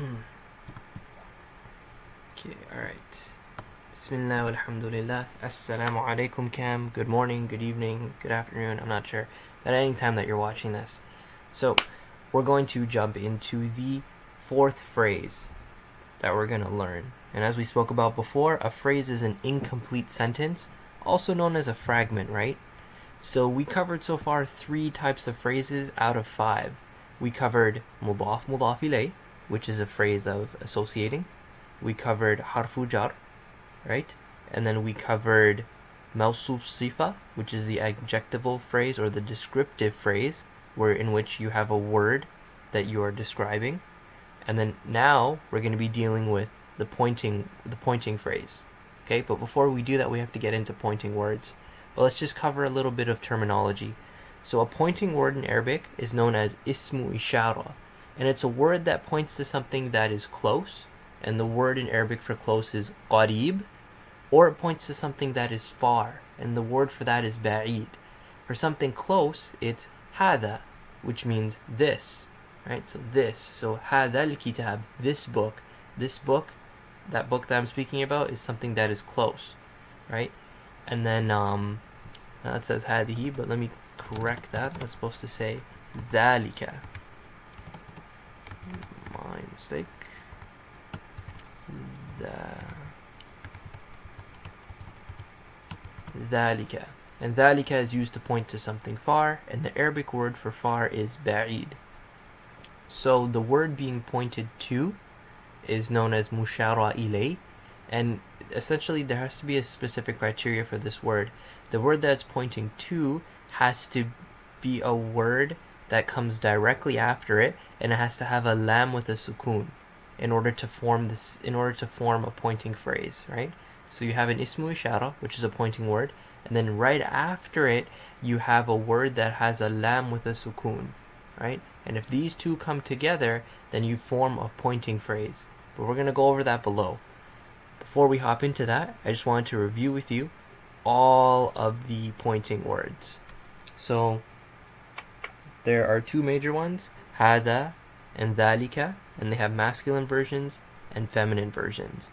Okay, alright. Bismillah, alhamdulillah. Assalamu alaikum, Cam. Good morning, good evening, good afternoon. I'm not sure. At any time that you're watching this. So, we're going to jump into the fourth phrase that we're going to learn. And as we spoke about before, a phrase is an incomplete sentence, also known as a fragment, right? So we covered so far 3 types of phrases out of 5. We covered mudaf mudaf ilay, which is a phrase of associating. We covered harfu jar, right? And then we covered mawsuf sifa, which is the adjectival phrase or the descriptive phrase, where in which you have a word that you are describing. And then now we're going to be dealing with the pointing phrase. Okay, but before we do that, we have to get into pointing words. But let's just cover a little bit of terminology. So a pointing word in Arabic is known as ismu ishara, and it's a word that points to something that is close, and the word in Arabic for close is qarib, or it points to something that is far, and the word for that is ba'id. For something close, it's hada, which means this, right? So this, so hada al-kitab, this book, that book that I'm speaking about is something that is close, right? And then now it says hadihi, but let me correct that. That's supposed to say dhalika. My mistake. Dhalika. And dhalika is used to point to something far, and the Arabic word for far is ba'id. So the word being pointed to is known as mushara ilay, and essentially there has to be a specific criteria for this word. The word that's pointing to has to be a word that comes directly after it, and it has to have a lam with a sukun in order to form a pointing phrase, right? So you have an ismu ishara, which is a pointing word, and then right after it you have a word that has a lam with a sukun, right? And if these two come together, then you form a pointing phrase. But we're going to go over that below. Before we hop into that, I just wanted to review with you all of the pointing words. So there are 2 major ones, hada and dhalika, and they have masculine versions and feminine versions.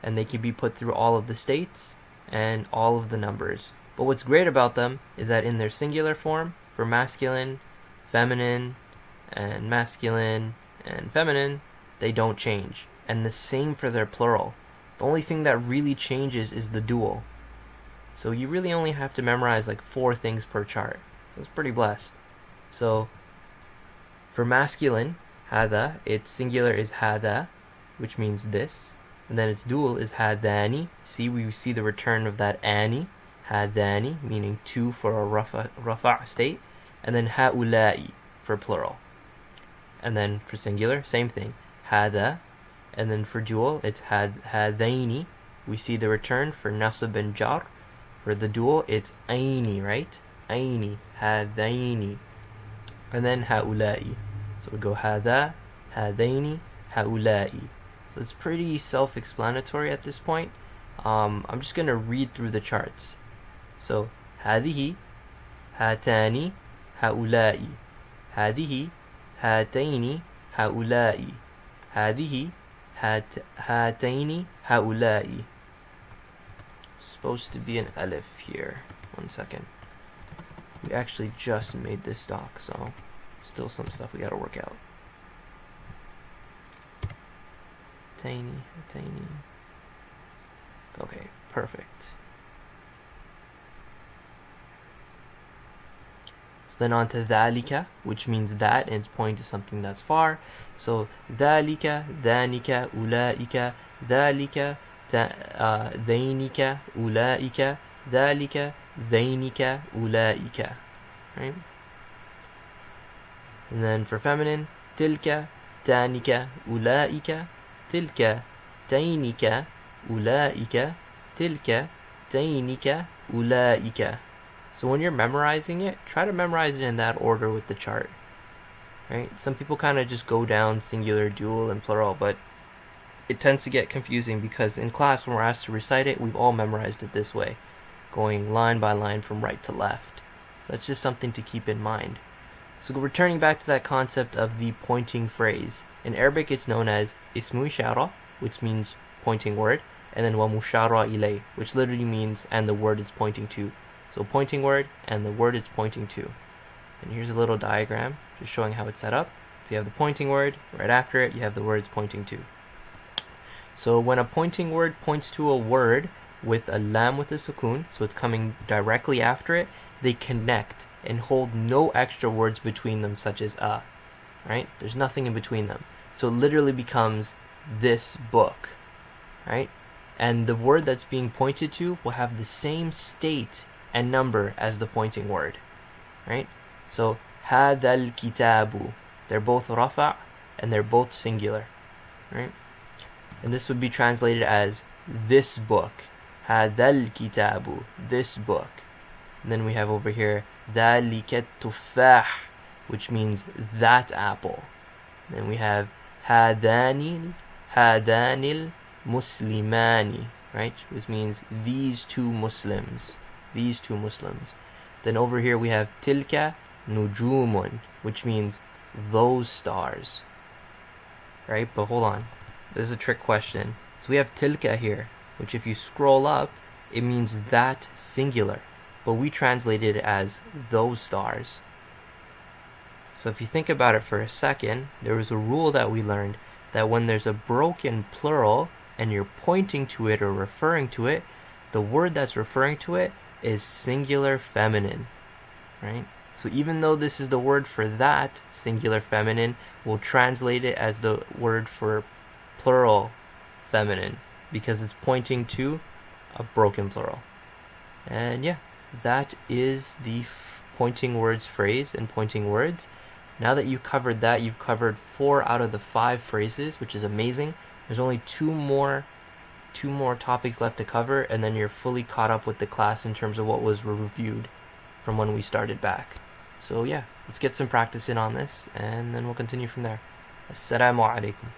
And they can be put through all of the states and all of the numbers. But what's great about them is that in their singular form, for masculine, feminine, and masculine and feminine, they don't change. And the same for their plural. The only thing that really changes is the dual. So you really only have to memorize like 4 things per chart. So it's pretty blessed. So for masculine, hada, its singular is hada, which means this. And then its dual is hadani. See, we see the return of that ani. Hadani, meaning 2 for a rafa' state. And then haulai for plural. And then for singular, same thing. Hada. And then for dual, it's hadaini. We see the return for nasab and jar. For the dual, it's aini, right? Aini. Hadaini. And then haulai. So we go hada, hadaini, haulai. So it's pretty self-explanatory at this point. I'm just going to read through the charts. So hadihi, hatani, haulai. Hadihi, hataini, haulai. Hadihi, hataini, haulai. Supposed to be an alif here. 1 second. We actually just made this doc, so still some stuff we gotta work out. Tiny. Okay, perfect. So then on to dhalika, which means that, and it's pointing to something that's far. So dhalika, dhanika, ulaika, dhalika, dhainika, ulaika, dhalika, dhainika, ulaika. Right? And then for feminine, tilka, tanika, ulaika, tilka, tainika, ulaika, tilka, tainika, ulaika. So when you're memorizing it, try to memorize it in that order with the chart. Right? Some people kind of just go down singular, dual, and plural, but it tends to get confusing because in class when we're asked to recite it, we've all memorized it this way, going line by line from right to left. So that's just something to keep in mind. So returning back to that concept of the pointing phrase. In Arabic it's known as ismu ishara, which means pointing word, and then wa mushara ilay, which literally means and the word it's pointing to. So pointing word and the word it's pointing to. And here's a little diagram just showing how it's set up. So you have the pointing word, right after it you have the word it's pointing to. So when a pointing word points to a word with a lam with a sukun, so it's coming directly after it, they connect and hold no extra words between them, such as a, right? There's nothing in between them. So it literally becomes this book, right? And the word that's being pointed to will have the same state and number as the pointing word, right? So هذا الكتاب, they're both rafa and they're both singular, right? And this would be translated as this book. هذا الكتاب, this book. And then we have over here ذلك التفاح, which means that apple. Then we have هذان المسلمان, right? Which means these two Muslims. These two Muslims. Then over here we have tilka nujumun, which means those stars. Right? But hold on. This is a trick question. So we have tilka here, which if you scroll up, it means that singular. But we translate it as those stars. So if you think about it for a second, there was a rule that we learned that when there's a broken plural and you're pointing to it or referring to it, the word that's referring to it is singular feminine, right? So even though this is the word for that, singular feminine, we'll translate it as the word for plural feminine because it's pointing to a broken plural. And yeah, that is the pointing words phrase and pointing words. Now that you've covered that, you've covered 4 out of the 5 phrases, which is amazing. There's only two more topics left to cover, and then you're fully caught up with the class in terms of what was reviewed from when we started back. So yeah, let's get some practice in on this, and then we'll continue from there. Assalamu alaikum.